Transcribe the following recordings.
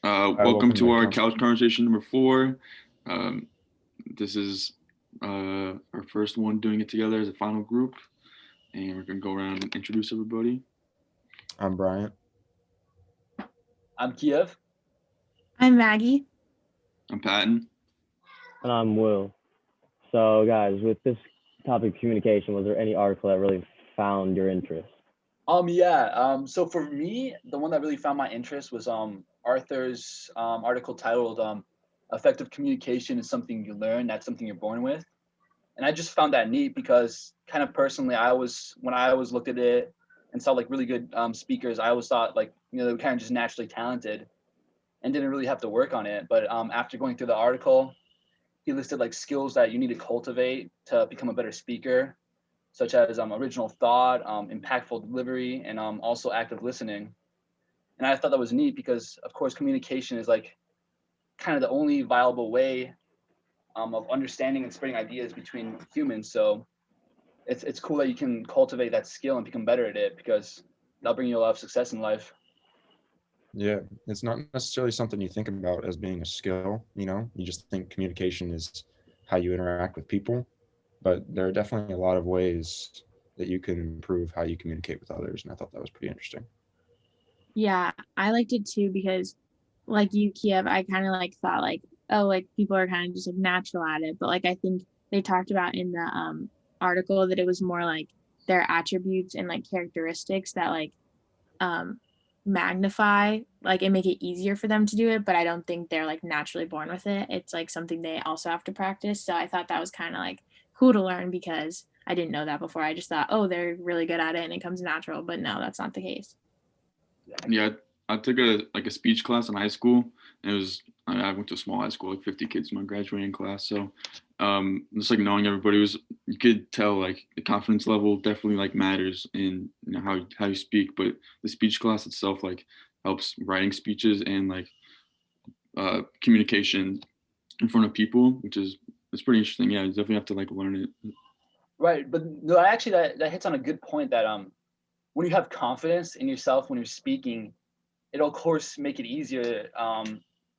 Welcome Welcome to to our Couch. couch conversation number 4. Um, this is our first one doing it together as a final group, and we're gonna go around and introduce everybody. I'm Bryant. I'm Kiev. I'm Maggie. I'm Patton. And I'm Will. So, guys, with this topic of communication, was there any article that really found your interest? So for me, the one that really found my interest was Arthur's article titled "Effective Communication is Something You Learn, Not Something You're Born With." And I just found that neat because kind of personally, when I always looked at it and saw like really good speakers, I always thought like they were kind of just naturally talented and didn't really have to work on it. But after going through the article, he listed like skills that you need to cultivate to become a better speaker, such as original thought, impactful delivery, and also active listening. And I thought that was neat because, of course, communication is like kind of the only viable way of understanding and spreading ideas between humans. So it's cool that you can cultivate that skill and become better at it because that'll bring you a lot of success in life. Yeah, it's not necessarily something you think about as being a skill, you just think communication is how you interact with people, but there are definitely a lot of ways that you can improve how you communicate with others, and I thought that was pretty interesting. Yeah, I liked it too because, like you, Kiev, I kind of like thought like, oh, like people are kind of just like natural at it, but like I think they talked about in the article that it was more like their attributes and like characteristics that like um magnify like and make it easier for them to do it, but I don't think they're like naturally born with it. It's like something they also have to practice. So I thought that was kind of like cool to learn because I didn't know that before. I just thought, oh, they're really good at it and it comes natural, but no, that's not the case. Yeah, I took a speech class in high school. And it was I went to a small high school, like 50 kids in my graduating class. So just like knowing everybody was, you could tell like the confidence level definitely like matters in how you speak, but the speech class itself like helps writing speeches and like communication in front of people, which is it's pretty interesting. Yeah, you definitely have to like learn it. Right, but no, actually that hits on a good point that when you have confidence in yourself when you're speaking, it'll of course make it easier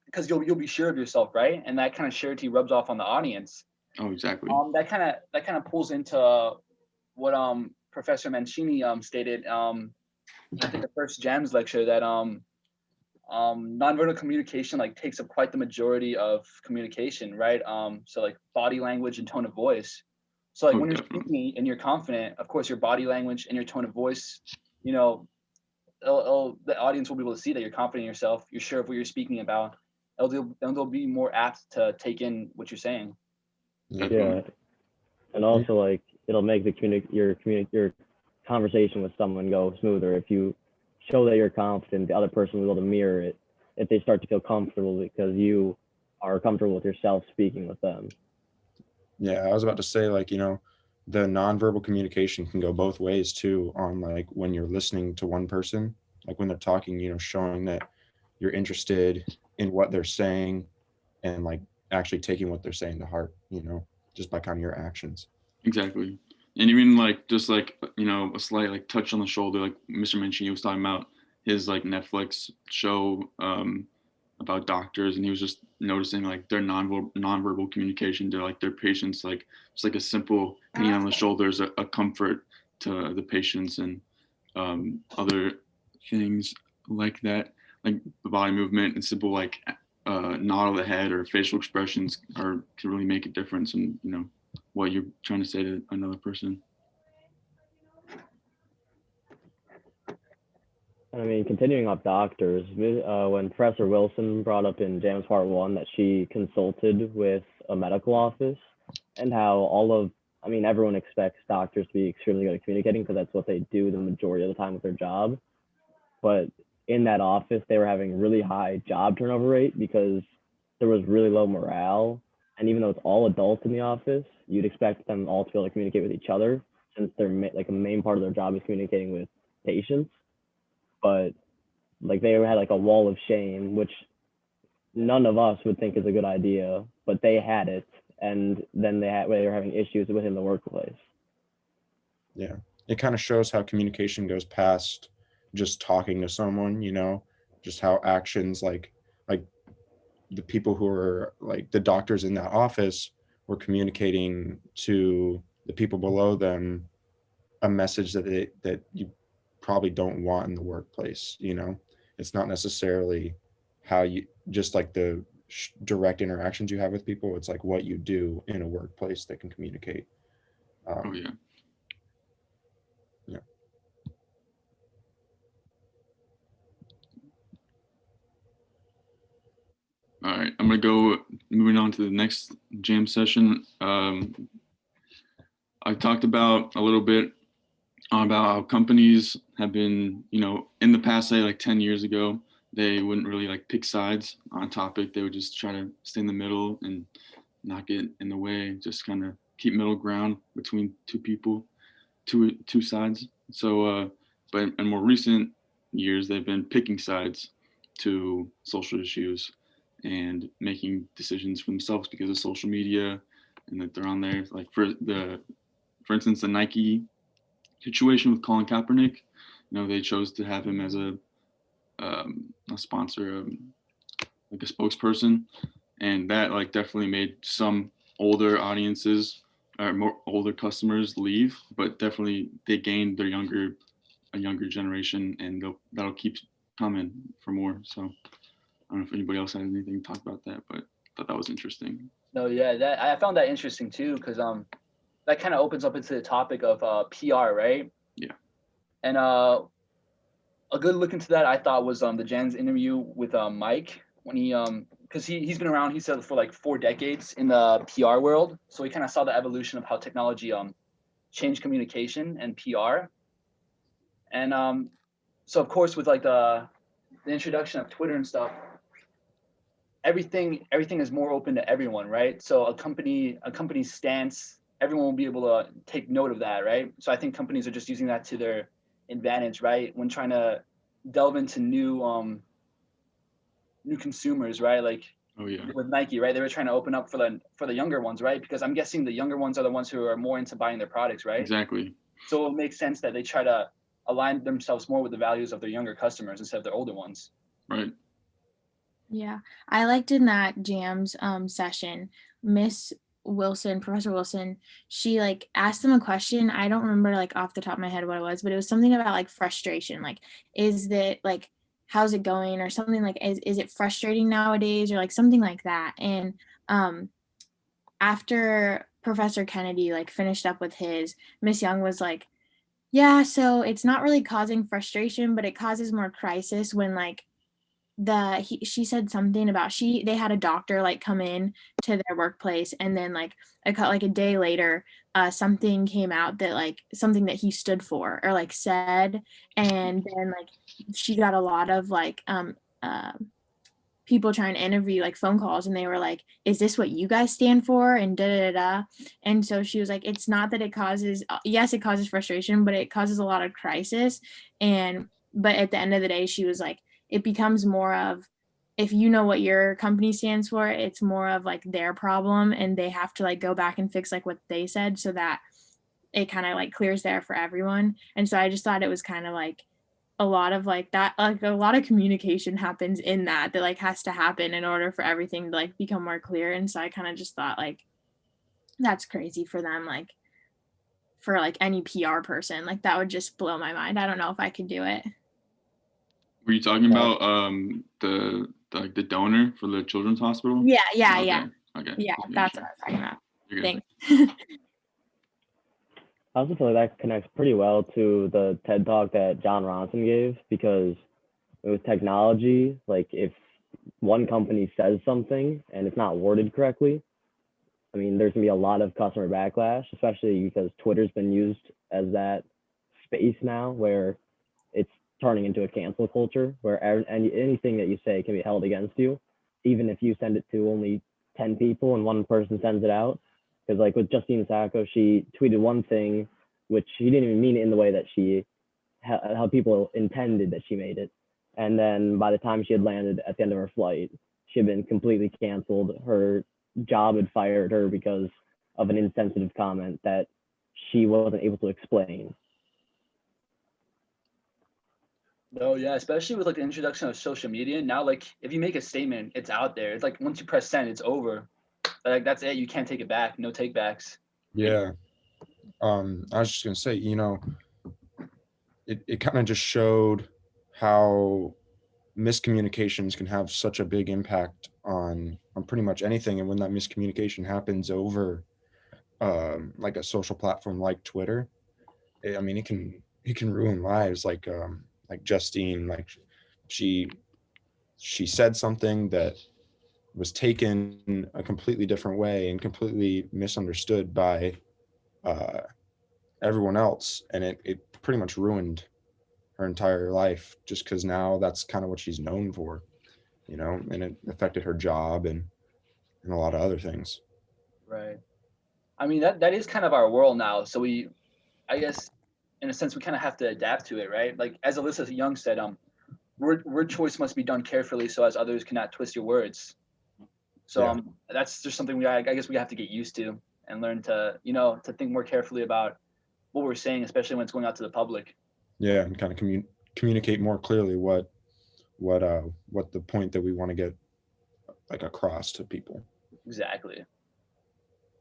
because you'll be sure of yourself, right? And that kind of surety rubs off on the audience. Oh, exactly. That kind of pulls into what Professor Mancini stated I think the first Jams lecture that nonverbal communication like takes up quite the majority of communication, right? So like body language and tone of voice. So like Oh, when you're definitely. speaking and you're confident, of course your body language and your tone of voice, you know, the audience will be able to see that you're confident in yourself, you're sure of what you're speaking about, and they'll be more apt to take in what you're saying. Yeah. Yeah, and also like it'll make your conversation with someone go smoother if you show that you're confident. The other person will be able to mirror it if they start to feel comfortable because you are comfortable with yourself speaking with them. Yeah, I was about to say, like, the nonverbal communication can go both ways too, on like when you're listening to one person, like when they're talking, showing that you're interested in what they're saying and like actually taking what they're saying to heart, just by kind of your actions. Exactly. And even like just like a slight like touch on the shoulder, like Mr. Mancini was talking about his like Netflix show about doctors, and he was just noticing like their nonverbal communication to like their patients, like just like a simple hand on the shoulder is a comfort to the patients, and other things like that, like the body movement and simple like nod of the head or facial expressions are can really make a difference in what you're trying to say to another person. I mean, continuing off doctors, when Professor Wilson brought up in James Part 1 that she consulted with a medical office and how I mean, everyone expects doctors to be extremely good at communicating because that's what they do the majority of the time with their job. But in that office, they were having really high job turnover rate because there was really low morale. And even though it's all adults in the office, you'd expect them all to be able to communicate with each other since they're like a main part of their job is communicating with patients. But like they had like a wall of shame, which none of us would think is a good idea, but they had it, and then they were having issues within the workplace. Yeah, it kind of shows how communication goes past just talking to someone, just how actions like like the people who are like the doctors in that office were communicating to the people below them a message that you probably don't want in the workplace. It's not necessarily how you just like the direct interactions you have with people. It's like what you do in a workplace that can communicate. Oh yeah. Yeah. All right, I'm gonna go moving on to the next jam session. I talked about a little bit about how companies have been, in the past, say like 10 years ago, they wouldn't really like pick sides on a topic. They would just try to stay in the middle and not get in the way, just kind of keep middle ground between two people, two sides. So, but in more recent years, they've been picking sides to social issues and making decisions for themselves because of social media and that they're on there. Like for instance, the Nike situation with Colin Kaepernick, they chose to have him as a sponsor, like a spokesperson, and that like definitely made some older audiences or more older customers leave, but definitely they gained a younger generation, and that'll keep coming for more. So I don't know if anybody else has anything to talk about that, but I thought that was interesting. No, yeah, that I found that interesting too, because that kind of opens up into the topic of PR, right? Yeah. And a good look into that I thought was the Jan's interview with Mike, when he because he's been around, he said, for like 4 decades in the PR world, so he kind of saw the evolution of how technology changed communication and PR. And so of course with like the introduction of Twitter and stuff, everything is more open to everyone, right? So a company's stance, everyone will be able to take note of that, right? So I think companies are just using that to their advantage, right? When trying to delve into new consumers, right? Like Oh yeah. with Nike, right? They were trying to open up for the younger ones, right? Because I'm guessing the younger ones are the ones who are more into buying their products, right? Exactly. So it makes sense that they try to align themselves more with the values of their younger customers instead of their older ones. Right. Yeah, I liked in that jams session, Miss Wilson, Professor Wilson, she like asked them a question. I don't remember like off the top of my head what it was, but it was something about like frustration. Like, is that like, how's it going, or something like, is it frustrating nowadays, or like something like that. And after Professor Kennedy like finished up with his, Miss Young was like, yeah, so it's not really causing frustration, but it causes more crisis when like she said something about they had a doctor like come in to their workplace, and then like a day later something came out that like something that he stood for or like said, and then like she got a lot of like people trying to interview, like phone calls, and they were like, is this what you guys stand for, and da da da. And so she was like, it's not that it causes, yes, it causes frustration, but it causes a lot of crisis. And but at the end of the day, she was like, it becomes more of, if you know what your company stands for, it's more of like their problem, and they have to like go back and fix like what they said, so that it kind of like clears there for everyone. And so I just thought it was kind of like a lot of like that, like a lot of communication happens in that like has to happen in order for everything to like become more clear. And so I kind of just thought like that's crazy for them, like for like any PR person, like that would just blow my mind. I don't know if I could do it. Were you talking about the donor for the children's hospital? Yeah, Okay. yeah, that's what I was talking about. Thanks. I also feel like that connects pretty well to the TED talk that John Ronson gave, because with technology, like if one company says something and it's not worded correctly, I mean, there's gonna be a lot of customer backlash, especially because Twitter's been used as that space now where it's turning into a cancel culture where anything that you say can be held against you, even if you send it to only 10 people and one person sends it out. Because like with Justine Sacco, she tweeted one thing which she didn't even mean it in the way that how people intended that she made it. And then by the time she had landed at the end of her flight, she had been completely canceled. Her job had fired her because of an insensitive comment that she wasn't able to explain. No, yeah, especially with like the introduction of social media. Now, like if you make a statement, it's out there. It's like once you press send, it's over. Like that's it. You can't take it back. No takebacks. Yeah. I was just gonna say, it kind of just showed how miscommunications can have such a big impact on pretty much anything. And when that miscommunication happens over like a social platform like Twitter, I mean, it can ruin lives. Like Justine, like she said something that was taken a completely different way and completely misunderstood by uh, everyone else, and it pretty much ruined her entire life just because now that's kind of what she's known for, and it affected her job and a lot of other things. Right. I mean that is kind of our world now. So I guess, in a sense, we kind of have to adapt to it, right? Like as Alyssa Young said, word choice must be done carefully so as others cannot twist your words. So Yeah. that's just something I guess we have to get used to and learn to to think more carefully about what we're saying, especially when it's going out to the public. Yeah, and kind of communicate more clearly what the point that we want to get like across to people. Exactly.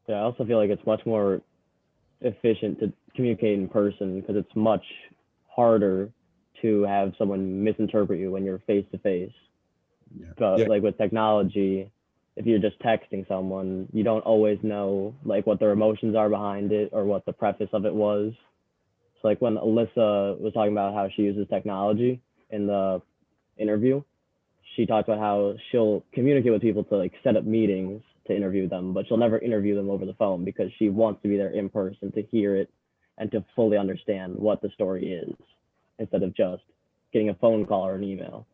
Yeah, I also feel like it's much more efficient to communicate in person because it's much harder to have someone misinterpret you when you're face to face. Yeah. But Yeah. like with technology, if you're just texting someone, you don't always know like what their emotions are behind it or what the preface of it was. So like when Alyssa was talking about how she uses technology in the interview, she talked about how she'll communicate with people to like set up meetings to interview them, but she'll never interview them over the phone because she wants to be there in person to hear it and to fully understand what the story is instead of just getting a phone call or an email.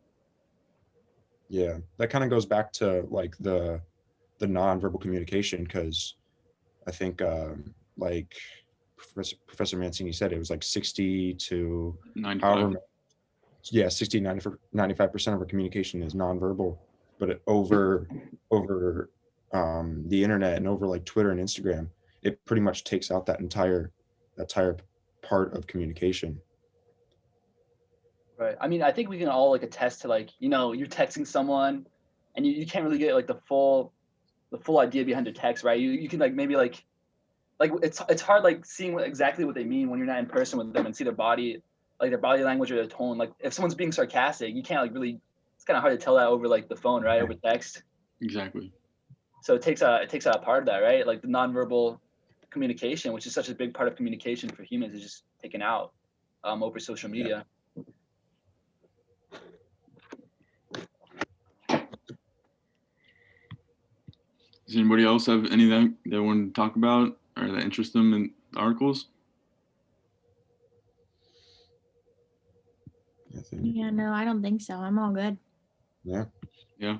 Yeah, that kind of goes back to like the nonverbal communication, because I think like Professor Mancini said, it was like 60 to 95. however, yeah, 60 95% of our communication is nonverbal, but over the internet and over like Twitter and Instagram, it pretty much takes out that entire part of communication. Right. I mean, I think we can all like attest to like, you're texting someone and you can't really get like the full idea behind the text, right? You can like maybe like it's hard like seeing exactly what they mean when you're not in person with them and see their body, like their body language or their tone. Like if someone's being sarcastic, you can't like really, it's kind of hard to tell that over like the phone, right? Over text. Exactly. So it takes out a part of that, right? Like the nonverbal communication, which is such a big part of communication for humans, is just taken out over social media. Does anybody else have anything they want to talk about or that interest them in the articles? I think. Yeah, no, I don't think so. I'm all good. Yeah. Yeah.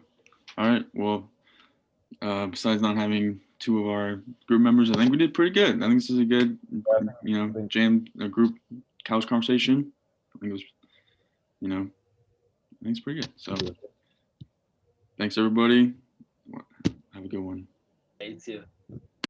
All right. Well, besides not having two of our group members, I think we did pretty good. I think this is a good, a group couch conversation. I think it was, I think it's pretty good. So thanks everybody. Have a good one. You too.